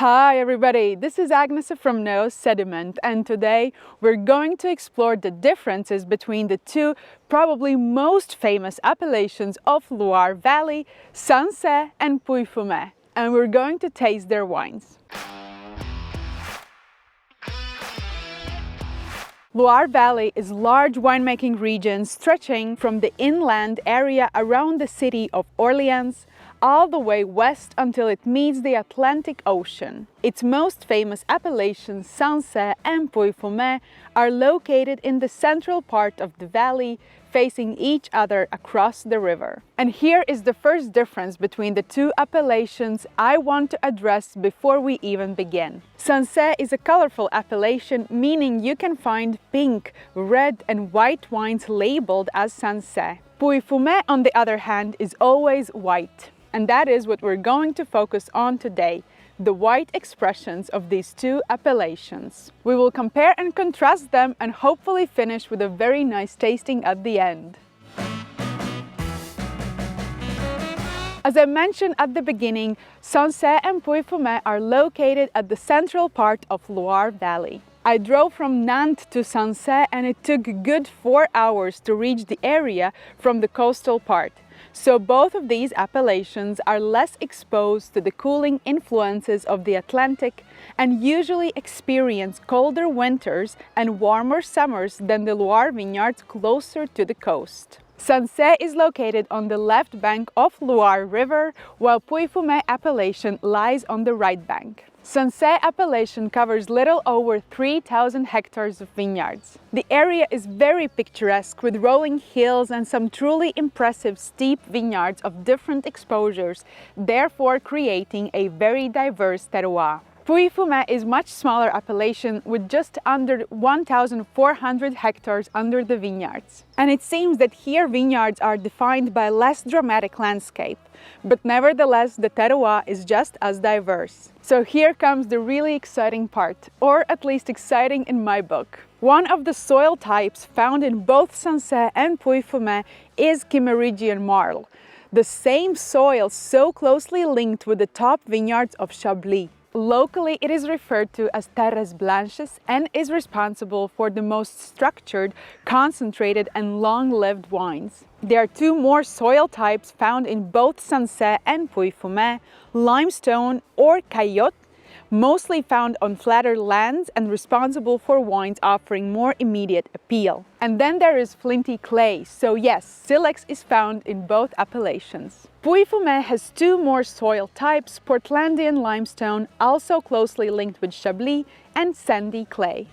Hi everybody, this is Agnes from Sediment, and today we're going to explore the differences between the two probably most famous appellations of Loire Valley, Sancerre and Pouilly-Fumé, and we're going to taste their wines. Loire Valley is a large winemaking region stretching from the inland area around the city of Orleans all the way west until it meets the Atlantic Ocean. Its most famous appellations, Sancerre and Pouilly-Fumé, are located in the central part of the valley, facing each other across the river. And here is the first difference between the two appellations I want to address before we even begin. Sancerre is a colorful appellation, meaning you can find pink, red and white wines labeled as Sancerre. Pouilly-Fumé, on the other hand, is always white. And that is what we're going to focus on today, the white expressions of these two appellations. We will compare and contrast them and hopefully finish with a very nice tasting at the end. As I mentioned at the beginning, Sancerre and Pouilly-Fumé are located at the central part of Loire Valley. I drove from Nantes to Sancerre and it took a good 4 hours to reach the area from the coastal part. So both of these appellations are less exposed to the cooling influences of the Atlantic and usually experience colder winters and warmer summers than the Loire vineyards closer to the coast. Sancerre is located on the left bank of Loire River, while Pouilly-Fumé appellation lies on the right bank. Sancerre appellation covers little over 3,000 hectares of vineyards. The area is very picturesque with rolling hills and some truly impressive steep vineyards of different exposures, therefore creating a very diverse terroir. Pouilly-Fumé is much smaller appellation with just under 1,400 hectares under the vineyards. And it seems that here vineyards are defined by less dramatic landscape, but nevertheless the terroir is just as diverse. So here comes the really exciting part, or at least exciting in my book. One of the soil types found in both Sancerre and Pouilly-Fumé is Kimmeridgian marl, the same soil so closely linked with the top vineyards of Chablis. Locally, it is referred to as terres blanches and is responsible for the most structured, concentrated and long-lived wines. There are two more soil types found in both Sancerre and Pouilly-Fumé, limestone or caillotte, mostly found on flatter lands and responsible for wines offering more immediate appeal. And then there is flinty clay, so yes, silex is found in both appellations. Pouilly-Fumé has two more soil types, Portlandian limestone, also closely linked with Chablis, and sandy clay.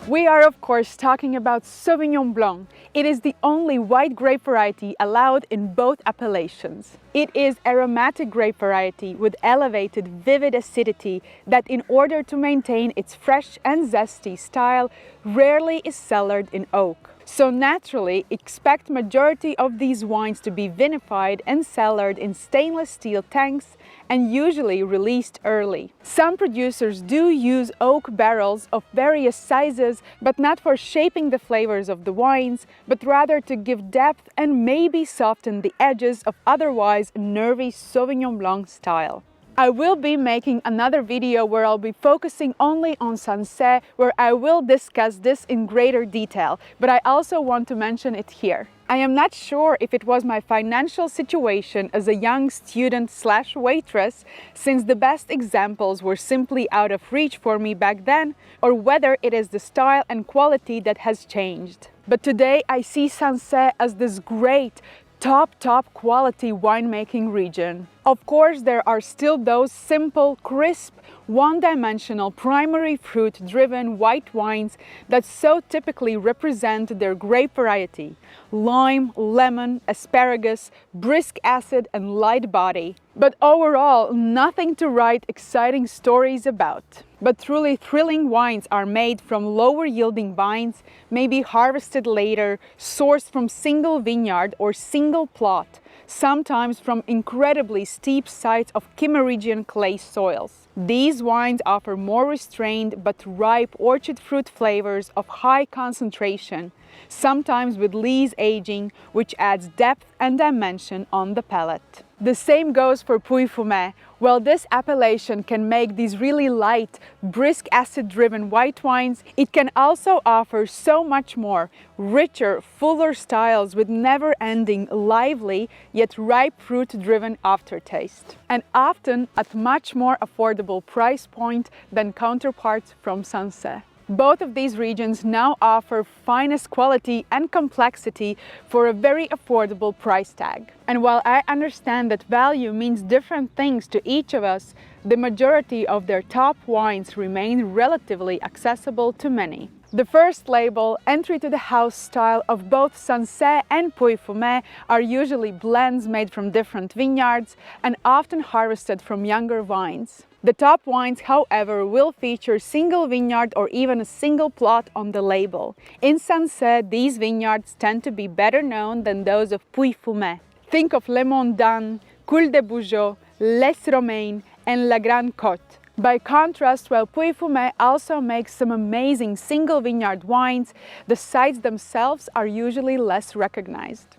We are of course talking about Sauvignon Blanc. It is the only white grape variety allowed in both appellations. It is aromatic grape variety with elevated vivid acidity that, in order to maintain its fresh and zesty style, rarely is cellared in oak. So naturally, expect majority of these wines to be vinified and cellared in stainless steel tanks and usually released early. Some producers do use oak barrels of various sizes, but not for shaping the flavors of the wines, but rather to give depth and maybe soften the edges of otherwise nervy Sauvignon Blanc style. I will be making another video where I'll be focusing only on Sancerre, where I will discuss this in greater detail, but I also want to mention it here. I am not sure if it was my financial situation as a young student/waitress, since the best examples were simply out of reach for me back then, or whether it is the style and quality that has changed. But today I see Sancerre as this great, top quality winemaking region. Of course, there are still those simple, crisp, one-dimensional, primary fruit-driven white wines that so typically represent their grape variety: lime, lemon, asparagus, brisk acid and light body. But overall, nothing to write exciting stories about. But truly thrilling wines are made from lower yielding vines, maybe harvested later, sourced from single vineyard or single plot, sometimes from incredibly steep sites of Kimmeridgian clay soils. These wines offer more restrained but ripe orchard fruit flavors of high concentration, sometimes with lees aging, which adds depth and dimension on the palate. The same goes for Pouilly-Fumé. While this appellation can make these really light, brisk acid-driven white wines, it can also offer so much more, richer, fuller styles with never-ending, lively, yet ripe fruit-driven aftertaste. And often at much more affordable price point than counterparts from Sancerre. Both of these regions now offer finest quality and complexity for a very affordable price tag. And while I understand that value means different things to each of us, the majority of their top wines remain relatively accessible to many. The first label, entry to the house style of both Sancerre and Pouilly-Fumé, are usually blends made from different vineyards and often harvested from younger vines. The top wines, however, will feature single vineyard or even a single plot on the label. In Sancerre, these vineyards tend to be better known than those of Pouilly-Fumé. Think of Le Mondain, Cul de Bougeot, Les Romaines, and La Grande Côte. By contrast, while Pouilly-Fumé also makes some amazing single vineyard wines, the sites themselves are usually less recognized.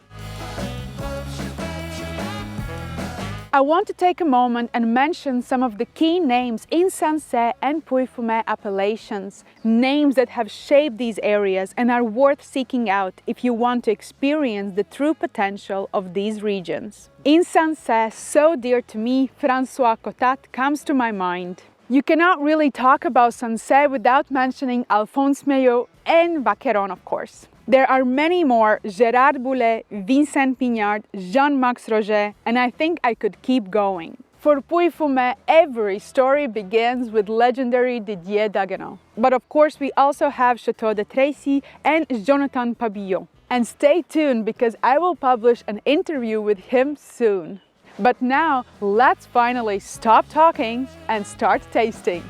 I want to take a moment and mention some of the key names in Sancerre and Pouilly-Fumé appellations, names that have shaped these areas and are worth seeking out if you want to experience the true potential of these regions. In Sancerre, so dear to me, Francois Cotat comes to my mind. You cannot really talk about Sancerre without mentioning Alphonse Mellot and Vacheron, of course. There are many more, Gerard Boulay, Vincent Pinard, Jean-Max Roger, and I think I could keep going. For Pouilly-Fumé, every story begins with legendary Didier Dagueneau. But of course we also have Chateau de Tracy and Jonathan Pabiot. And stay tuned because I will publish an interview with him soon. But now, let's finally stop talking and start tasting.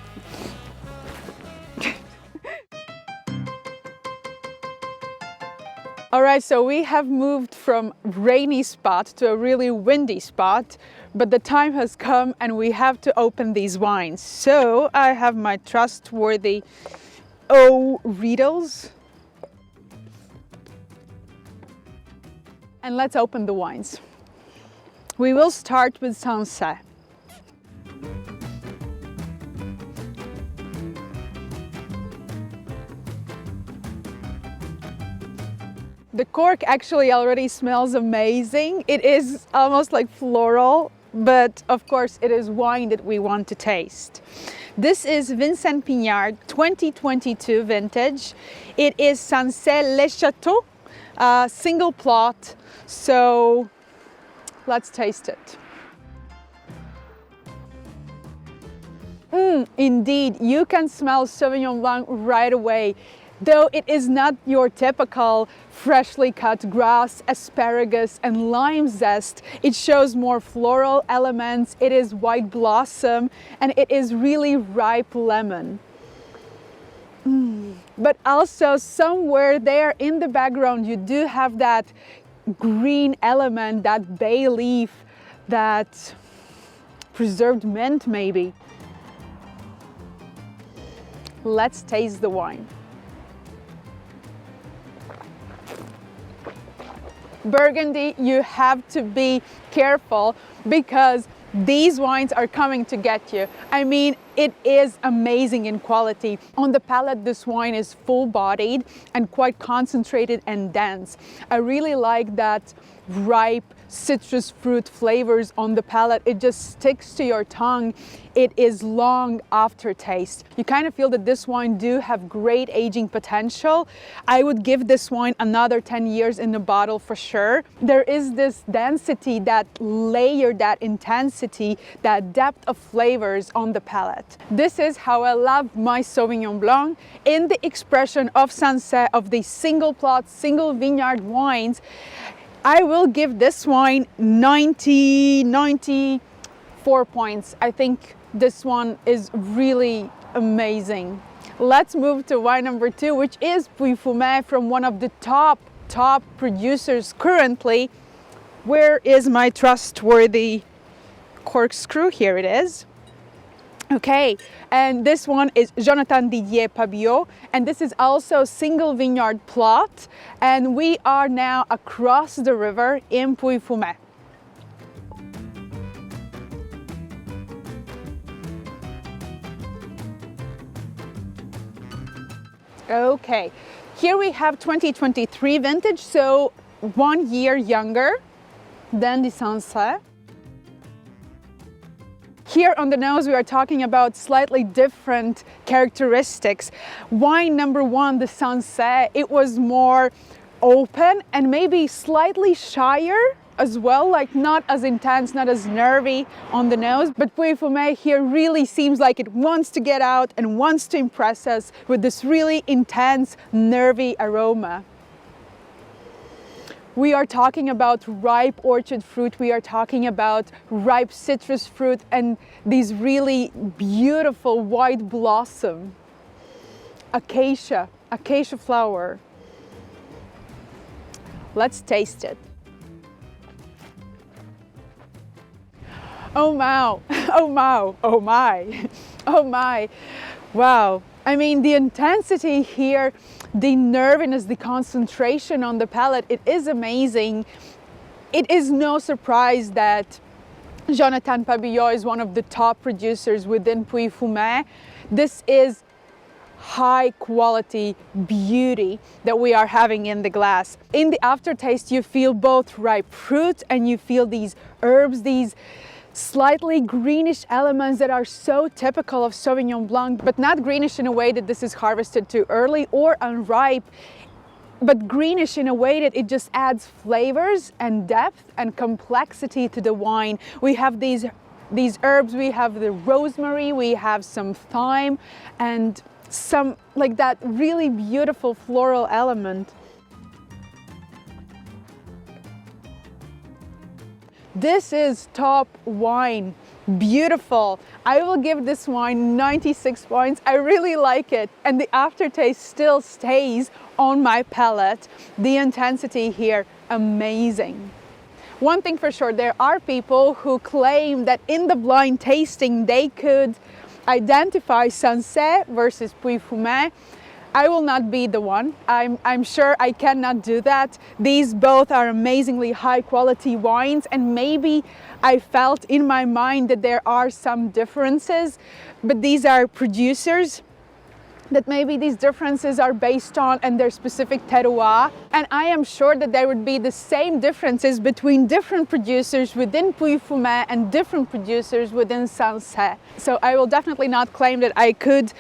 All right, so we have moved from rainy spot to a really windy spot, but the time has come and we have to open these wines. So I have my trustworthy riddles. And let's open the wines. We will start with Sancerre. The cork actually already smells amazing. It is almost like floral, but of course it is wine that we want to taste. This is Vincent Pinard 2022 vintage. It is Sancerre Les Chateau, single plot. So let's taste it. Indeed, you can smell Sauvignon Blanc right away. Though it is not your typical freshly cut grass, asparagus and lime zest, it shows more floral elements, it is white blossom and it is really ripe lemon. But also somewhere there in the background you do have that green element, that bay leaf, that preserved mint maybe. Let's taste the wine. Burgundy, you have to be careful because these wines are coming to get you. I mean, it is amazing in quality. On the palate, this wine is full-bodied and quite concentrated and dense. I really like that ripe citrus fruit flavors on the palate. It just sticks to your tongue. It is long aftertaste. You kind of feel that this wine do have great aging potential. I would give this wine another 10 years in the bottle for sure. There is this density, that layer, that intensity, that depth of flavors on the palate. This is how I love my Sauvignon Blanc in the expression of Sancerre, of the single plot, single vineyard wines. I will give this wine 94 points. I think this one is really amazing. Let's move to wine number 2, which is Pouilly-Fumé from one of the top producers currently. Where is my trustworthy corkscrew? Here it is. Okay, and this one is Jonathan Didier Pabiot, and this is also single vineyard plot, and we are now across the river in Pouilly-Fumé. Okay, here we have 2023 vintage, so 1 year younger than the Sancerre. Here on the nose, we are talking about slightly different characteristics. Wine number one, the Sancerre, it was more open and maybe slightly shyer as well, like not as intense, not as nervy on the nose. But Pouilly-Fumé here really seems like it wants to get out and wants to impress us with this really intense, nervy aroma. We are talking about ripe orchard fruit, we are talking about ripe citrus fruit and these really beautiful white blossom. Acacia flower. Let's taste it. Oh my, oh my, oh my, oh my. Wow, I mean the intensity here, the nerviness, the concentration on the palate, it is amazing. It is no surprise that Jonathan Pabiot is one of the top producers within Pouilly-Fumé. This is high quality beauty that we are having in the glass. In the aftertaste, you feel both ripe fruit and you feel these herbs, these slightly greenish elements that are so typical of Sauvignon Blanc, but not greenish in a way that this is harvested too early or unripe, but greenish in a way that it just adds flavors and depth and complexity to the wine. We have these herbs, we have the rosemary, we have some thyme and some like that really beautiful floral element. This is top wine, beautiful. I will give this wine 96 points. I really like it. And the aftertaste still stays on my palate. The intensity here, amazing. One thing for sure, there are people who claim that in the blind tasting, they could identify Sancerre versus Pouilly-Fumé. I will not be the one. I'm sure I cannot do that. These both are amazingly high quality wines, and maybe I felt in my mind that there are some differences, but these are producers that maybe these differences are based on and their specific terroir. And I am sure that there would be the same differences between different producers within Pouilly-Fumé and different producers within Sancerre. So I will definitely not claim that I could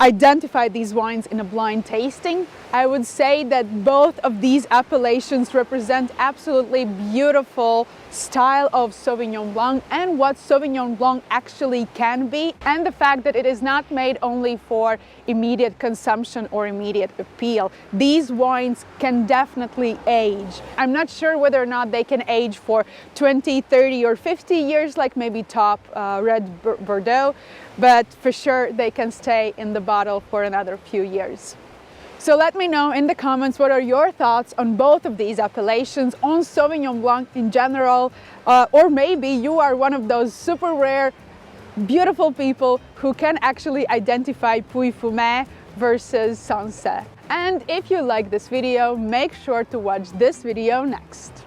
identify these wines in a blind tasting. I would say that both of these appellations represent absolutely beautiful style of Sauvignon Blanc and what Sauvignon Blanc actually can be, and the fact that it is not made only for immediate consumption or immediate appeal. These wines can definitely age. I'm not sure whether or not they can age for 20, 30 or 50 years like maybe top red Bordeaux, but for sure they can stay in the bottle for another few years. So let me know in the comments what are your thoughts on both of these appellations, on Sauvignon Blanc in general, or maybe you are one of those super rare, beautiful people who can actually identify Pouilly-Fumé versus Sancerre. And if you like this video, make sure to watch this video next.